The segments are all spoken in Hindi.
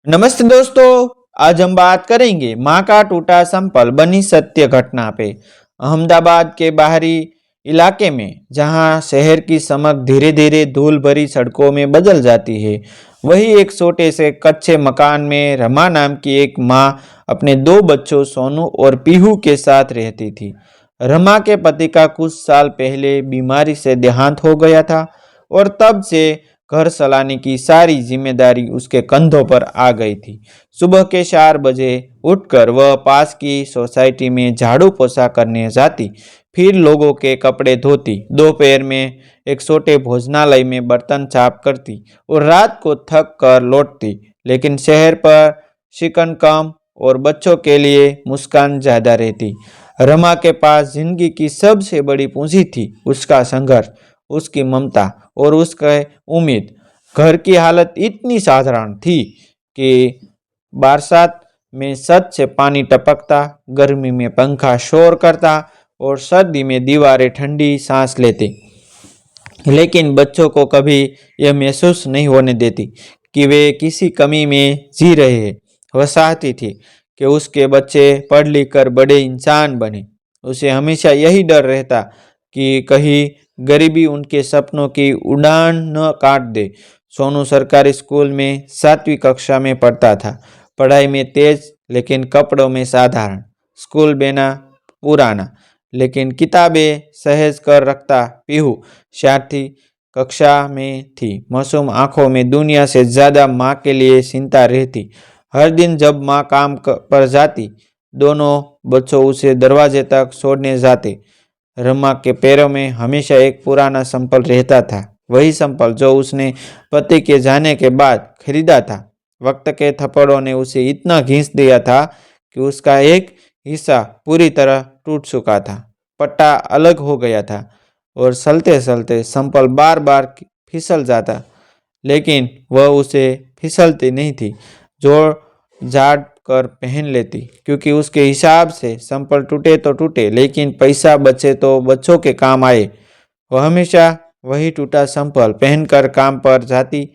नमस्ते दोस्तों। आज हम बात करेंगे मां का टूटा संपल बनी सत्य घटना पे। अहमदाबाद के बाहरी इलाके में जहां शहर की चमक धीरे धीरे धूल भरी सड़कों में बदल जाती है, वही एक छोटे से कच्चे मकान में रमा नाम की एक मां अपने दो बच्चों सोनू और पीहू के साथ रहती थी। रमा के पति का कुछ साल पहले बीमारी से देहांत हो गया था और तब से घर चलाने की सारी जिम्मेदारी उसके कंधों पर आ गई थी। सुबह के 4 बजे उठकर वह पास की सोसाइटी में झाड़ू पोछा करने जाती, फिर लोगों के कपड़े धोती, दोपहर में एक छोटे भोजनालय में बर्तन साफ करती और रात को थक कर लौटती। लेकिन शहर पर शिकन कम और बच्चों के लिए मुस्कान ज्यादा रहती। रमा के पास जिंदगी की सबसे बड़ी पूंजी थी उसका संघर्ष, उसकी ममता और उसकी उम्मीद। घर की हालत इतनी साधारण थी कि बरसात में छत से पानी टपकता, गर्मी में पंखा शोर करता और सर्दी में दीवारें ठंडी सांस लेती। लेकिन बच्चों को कभी यह महसूस नहीं होने देती कि वे किसी कमी में जी रहे हैं। वह चाहती थी कि उसके बच्चे पढ़ लिख कर बड़े इंसान बने। उसे हमेशा यही डर रहता कि कहीं गरीबी उनके सपनों की उड़ान न काट दे। सोनू सरकारी स्कूल में 7वीं कक्षा में पढ़ता था। पढ़ाई में तेज लेकिन कपड़ों में साधारण। स्कूल बेना पुराना लेकिन किताबें सहेज कर रखता। पीहू 4वीं कक्षा में थी। मासूम आंखों में दुनिया से ज्यादा माँ के लिए चिंता रहती। हर दिन जब माँ काम पर जाती, दोनों बच्चों उसे दरवाजे तक छोड़ने जाते। रमा के पैरों में हमेशा एक पुराना संपल रहता था, वही संपल जो उसने पति के जाने के बाद खरीदा था। वक्त के थप्पड़ों ने उसे इतना घिस दिया था कि उसका एक हिस्सा पूरी तरह टूट चुका था। पट्टा अलग हो गया था और चलते चलते संपल बार बार फिसल जाता, लेकिन वह उसे फिसलती नहीं थी। जोर झाड़ कर पहन लेती, क्योंकि उसके हिसाब से संपल टूटे तो टूटे, लेकिन पैसा बचे तो बच्चों के काम आए। वह हमेशा वही टूटा संपल पहनकर काम पर जाती।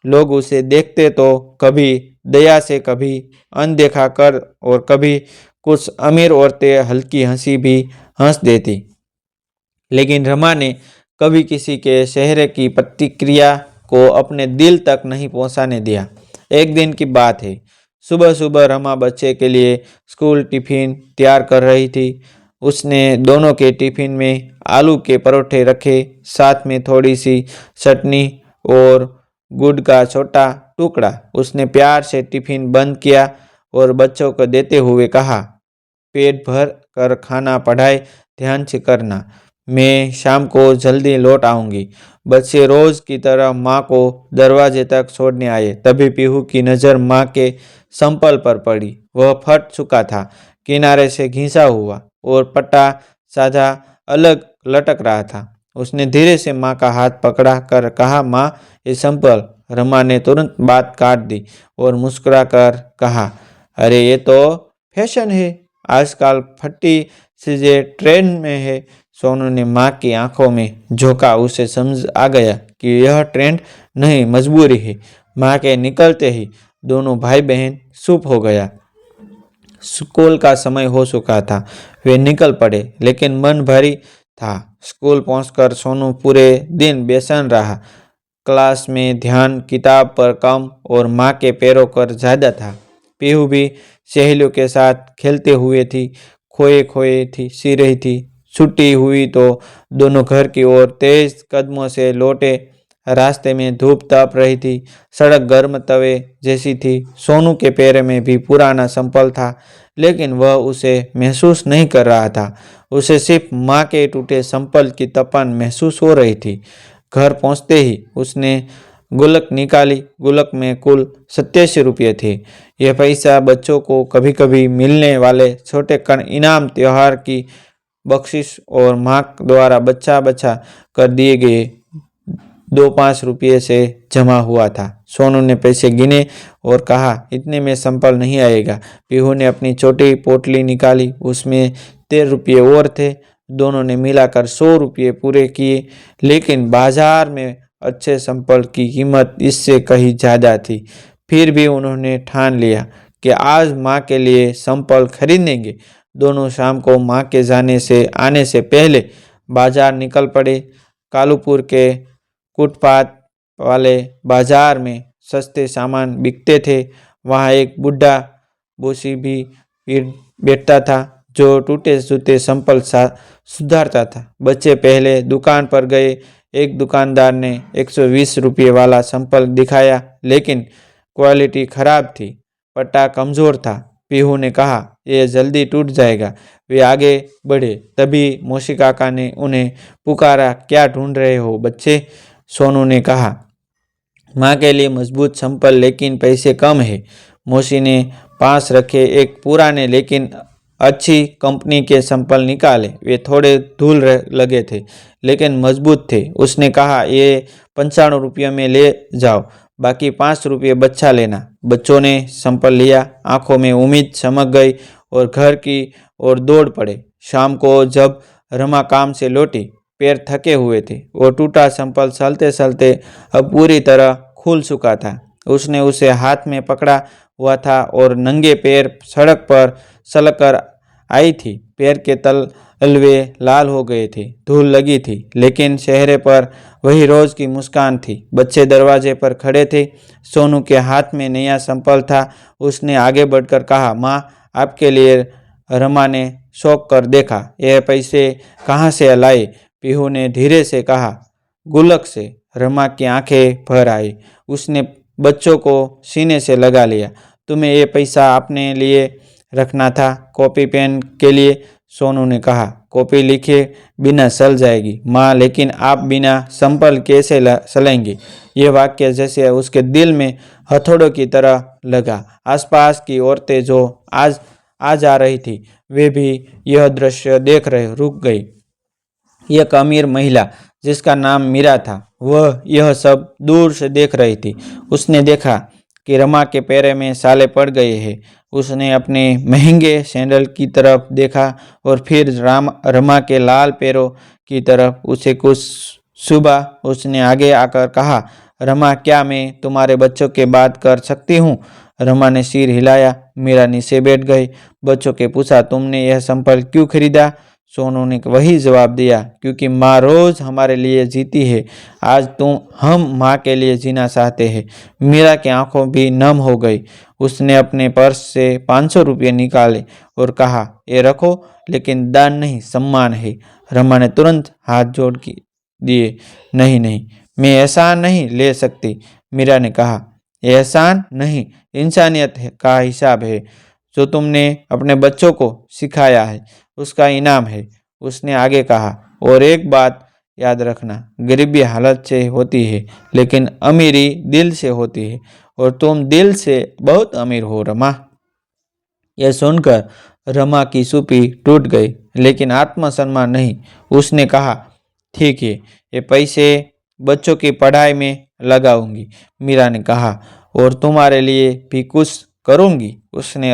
लोग उसे देखते तो कभी दया से, कभी अनदेखा कर और कभी कुछ अमीर औरतें हल्की हंसी भी हंस देती। लेकिन रमा ने कभी किसी के चेहरे की प्रतिक्रिया को अपने दिल तक नहीं पहुंचाने दिया। एक दिन की बात है, सुबह सुबह रमा बच्चे के लिए स्कूल टिफिन तैयार कर रही थी। उसने दोनों के टिफिन में आलू के परोठे रखे, साथ में थोड़ी सी चटनी और गुड़ का छोटा टुकड़ा। उसने प्यार से टिफिन बंद किया और बच्चों को देते हुए कहा, पेट भर कर खाना, पढ़ाई ध्यान से करना, मैं शाम को जल्दी लौट आऊंगी। बच्चे रोज की तरह माँ को दरवाजे तक छोड़ने आए। तभी पीहू की नज़र माँ के संपल पर पड़ी। वह फट चुका था, किनारे से घिसा हुआ और पट्टा साधा अलग लटक रहा था। उसने धीरे से माँ का हाथ पकड़ा कर कहा, माँ ये संपल। रमा ने तुरंत बात काट दी और मुस्कुरा कर कहा, अरे ये तो फैशन है, आजकल फटी चीजें ट्रेंड में है। सोनू ने माँ की आंखों में झोंका। उसे समझ आ गया कि यह ट्रेंड नहीं, मजबूरी है। माँ के निकलते ही दोनों भाई बहन चुप हो गया। स्कूल का समय हो चुका था। वे निकल पड़े, लेकिन मन भारी था। स्कूल पहुंचकर सोनू पूरे दिन बेचैन रहा। क्लास में ध्यान किताब पर कम और माँ के पैरों पर ज्यादा था। पीहू भी सहेलियों के साथ खेलते हुए थी, खोए खोए थी सी रही थी। छुट्टी हुई तो दोनों घर की ओर तेज कदमों से लौटे। रास्ते में धूप तप रही थी, सड़क गर्म तवे जैसी थी। सोनू के पैर में भी पुराना संपल था, लेकिन वह उसे महसूस नहीं कर रहा था। उसे सिर्फ माँ के टूटे संपल की तपन महसूस हो रही थी। घर पहुंचते ही उसने गुल्लक निकाली। गुल्लक में कुल 87 रुपये थे। यह पैसा बच्चों को कभी कभी मिलने वाले छोटे कण इनाम, त्योहार की बख्शिश और माँ द्वारा बच्चा बच्चा कर दिए गए 2-5 रुपये से जमा हुआ था। सोनू ने पैसे गिने और कहा, इतने में संपल नहीं आएगा। पीहू ने अपनी छोटी पोटली निकाली, उसमें 13 रुपये और थे। दोनों ने मिलाकर 100 रुपये पूरे किए, लेकिन बाजार में अच्छे संपल की कीमत इससे कहीं ज्यादा थी। फिर भी उन्होंने ठान लिया कि आज माँ के लिए संपल खरीदेंगे। दोनों शाम को माँ के आने से पहले बाजार निकल पड़े। कालूपुर के फुटपाथ वाले बाजार में सस्ते सामान बिकते थे। वहाँ एक बुढ़ा बोसी भी बैठता था जो टूटे जूते संपल सुधारता था। बच्चे पहले दुकान पर गए। एक दुकानदार ने 120 रुपये वाला संपल दिखाया, लेकिन क्वालिटी खराब थी, पट्टा कमजोर था। पीहू ने कहा, यह जल्दी टूट जाएगा। वे आगे बढ़े, तभी मौसी काका ने उन्हें पुकारा, क्या ढूंढ रहे हो बच्चे? सोनू ने कहा, माँ के लिए मजबूत संपल, लेकिन पैसे कम है। मौसी ने पास रखे एक पुराने लेकिन अच्छी कंपनी के संपल निकाले। वे थोड़े धूल लगे थे, लेकिन मजबूत थे। उसने कहा, ये 95 रुपये में ले जाओ, बाकी 5 रुपये बच्चा लेना। बच्चों ने संपल लिया। आंखों में उम्मीद चमक गई और घर की ओर दौड़ पड़े। शाम को जब रमा काम से लौटी, पैर थके हुए थे। वो टूटा संपल चलते चलते अब पूरी तरह खुल चुका था। उसने उसे हाथ में पकड़ा हुआ था और नंगे पैर सड़क पर चल कर आई थी। पैर के तलवे लाल हो गए थे, धूल लगी थी, लेकिन चेहरे पर वही रोज की मुस्कान थी। बच्चे दरवाजे पर खड़े थे। सोनू के हाथ में नया संपल था। उसने आगे बढ़कर कहा, माँ, आपके लिए। रमा ने शौक कर देखा, यह पैसे कहाँ से लाए? पीहू ने धीरे से कहा, गुल्लक से। रमा की आंखें भर आई। उसने बच्चों को सीने से लगा लिया। तुम्हें ये पैसा अपने लिए रखना था, कॉपी पेन के लिए? सोनू ने कहा, कॉपी लिखे बिना चल जाएगी माँ, लेकिन आप बिना संपल कैसे चलेंगे? ये वाक्य जैसे उसके दिल में हथौड़ों की तरह लगा। आसपास की औरतें जो आज आ जा रही थी, वे भी यह दृश्य देख रहे रुक गई। एक अमीर महिला जिसका नाम मीरा था, वह यह सब दूर से देख रही थी। उसने देखा कि रमा के पैर में साले पड़ गए हैं। उसने अपने महंगे सैंडल की तरफ देखा और फिर रमा के लाल पैरों की तरफ। उसे कुछ सुबह उसने आगे आकर कहा, रमा, क्या मैं तुम्हारे बच्चों के बात कर सकती हूँ? रमा ने सिर हिलाया। मीरा नीचे बैठ गई। बच्चों के पूछा, तुमने यह संपल क्यों खरीदा? सोनू ने वही जवाब दिया, क्योंकि माँ रोज हमारे लिए जीती है, आज हम माँ के लिए जीना चाहते हैं। मीरा की आंखों भी नम हो गई। उसने अपने पर्स से 500 रुपये निकाले और कहा, ये रखो, लेकिन दान नहीं, सम्मान है। रमा ने तुरंत हाथ जोड़ दिए। नहीं नहीं, मैं एहसान नहीं ले सकती। मीरा ने कहा, एहसान नहीं, इंसानियत का हिसाब है। जो तुमने अपने बच्चों को सिखाया है, उसका इनाम है। उसने आगे कहा, और एक बात याद रखना, गरीबी हालत से होती है, लेकिन अमीरी दिल से होती है, और तुम दिल से बहुत अमीर हो रमा। यह सुनकर रमा की चुप्पी टूट गई, लेकिन आत्मसम्मान नहीं। उसने कहा, ठीक है, ये पैसे बच्चों की पढ़ाई में लगाऊंगी। मीरा ने कहा, और तुम्हारे लिए भी कुछ करूंगी। उसने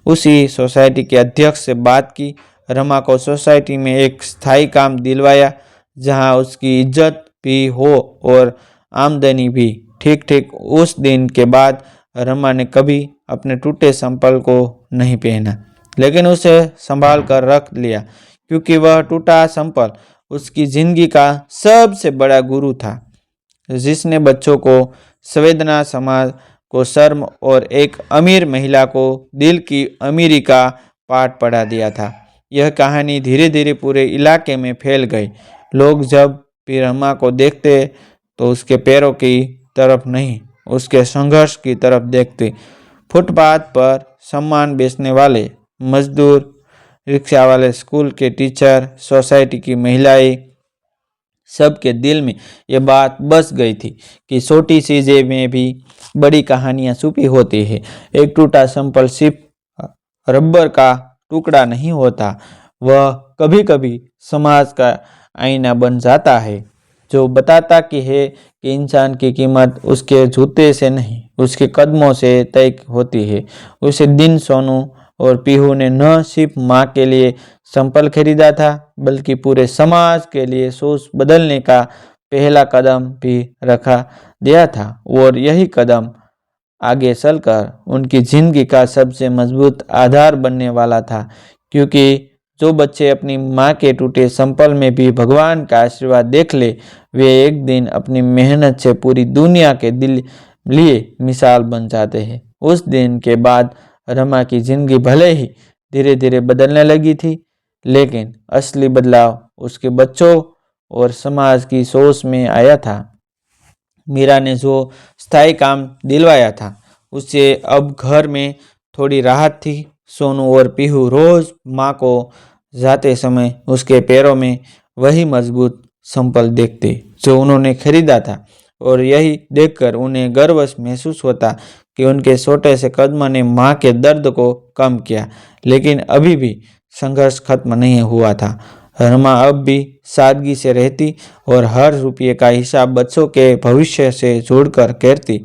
उसी सोसाइटी के अध्यक्ष से बात की। रमा को सोसाइटी में एक स्थायी काम दिलवाया, जहां उसकी इज्जत भी हो और आमदनी भी। ठीक ठीक उस दिन के बाद रमा ने कभी अपने टूटे संपल को नहीं पहना, लेकिन उसे संभाल कर रख लिया, क्योंकि वह टूटा संपल उसकी जिंदगी का सबसे बड़ा गुरु था, जिसने बच्चों को संवेदना, समाज को शर्म और एक अमीर महिला को दिल की अमीरी का पाठ पढ़ा दिया था। यह कहानी धीरे धीरे पूरे इलाके में फैल गई। लोग जब भी रमा को देखते तो उसके पैरों की तरफ नहीं, उसके संघर्ष की तरफ देखते। फुटपाथ पर सामान बेचने वाले मजदूर, रिक्शा वाले, स्कूल के टीचर, सोसाइटी की महिलाएं, सबके दिल में ये बात बस गई थी कि छोटी चीजें में भी बड़ी कहानियां छुपी होती है। एक टूटा संपल सिर्फ रबर का टुकड़ा नहीं होता, वह कभी कभी समाज का आईना बन जाता है, जो बताता कि इंसान की कीमत उसके जूते से नहीं, उसके कदमों से तय होती है। उसे दिन सोनू और पीहू ने न सिर्फ माँ के लिए संपल खरीदा था, बल्कि पूरे समाज के लिए सोच बदलने का पहला कदम भी रखा दिया था। और यही कदम आगे चलकर उनकी जिंदगी का सबसे मजबूत आधार बनने वाला था, क्योंकि जो बच्चे अपनी माँ के टूटे संपल में भी भगवान का आशीर्वाद देख ले, वे एक दिन अपनी मेहनत से पूरी दुनिया के दिल लिए मिसाल बन जाते हैं। उस दिन के बाद रमा की जिंदगी भले ही धीरे धीरे बदलने लगी थी, लेकिन असली बदलाव उसके बच्चों और समाज की सोच में आया था। मीरा ने जो स्थायी काम दिलवाया था, उससे अब घर में थोड़ी राहत थी। सोनू और पीहू रोज माँ को जाते समय उसके पैरों में वही मजबूत संपल देखते जो उन्होंने खरीदा था, और यही देखकर उन्हें गर्व महसूस होता कि उनके छोटे से कदम ने माँ के दर्द को कम किया। लेकिन अभी भी संघर्ष खत्म नहीं हुआ था। रमा अब भी सादगी से रहती और हर रुपये का हिसाब बच्चों के भविष्य से जोड़कर करती।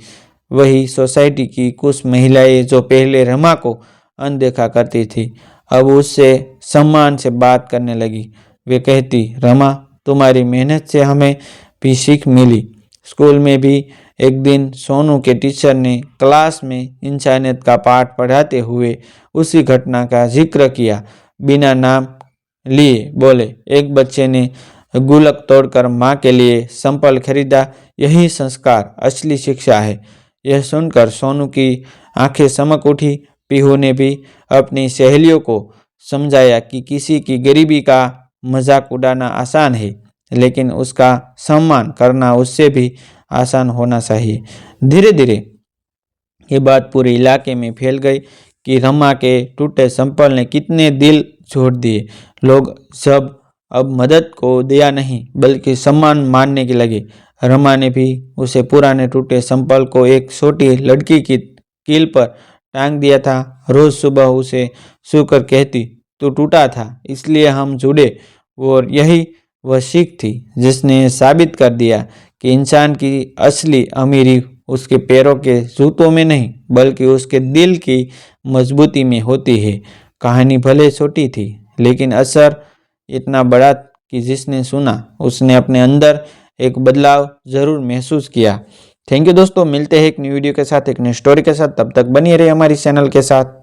वही सोसाइटी की कुछ महिलाएं जो पहले रमा को अनदेखा करती थी, अब उससे सम्मान से बात करने लगी। वे कहती, रमा, तुम्हारी मेहनत से हमें भी सीख मिली। स्कूल में भी एक दिन सोनू के टीचर ने क्लास में इंसानियत का पाठ पढ़ाते हुए उसी घटना का जिक्र किया। बिना नाम लिए बोले, एक बच्चे ने गुल्लक तोड़कर माँ के लिए संपल खरीदा, यही संस्कार असली शिक्षा है। यह सुनकर सोनू की आंखें चमक उठी। पीहू ने भी अपनी सहेलियों को समझाया कि किसी की गरीबी का मजाक उड़ाना आसान है, लेकिन उसका सम्मान करना उससे भी आसान होना चाहिए। धीरे धीरे ये बात पूरे इलाके में फैल गई कि रमा के टूटे संपल ने कितने दिल जोड़ दिए। लोग जब अब मदद को दिया नहीं बल्कि सम्मान मानने के लगे। रमा ने भी उसे पुराने टूटे संपल को एक छोटी लड़की की कील पर टांग दिया था। रोज सुबह उसे छूकर कहती, तू टूटा था इसलिए हम जुड़े। और यही वह सीख थी जिसने साबित कर दिया कि इंसान की असली अमीरी उसके पैरों के जूतों में नहीं बल्कि उसके दिल की मजबूती में होती है। कहानी भले छोटी थी, लेकिन असर इतना बड़ा कि जिसने सुना उसने अपने अंदर एक बदलाव जरूर महसूस किया। थैंक यू दोस्तों, मिलते हैं एक न्यू वीडियो के साथ, एक न्यू स्टोरी के साथ। तब तक बनिए रहिए हमारी चैनल के साथ।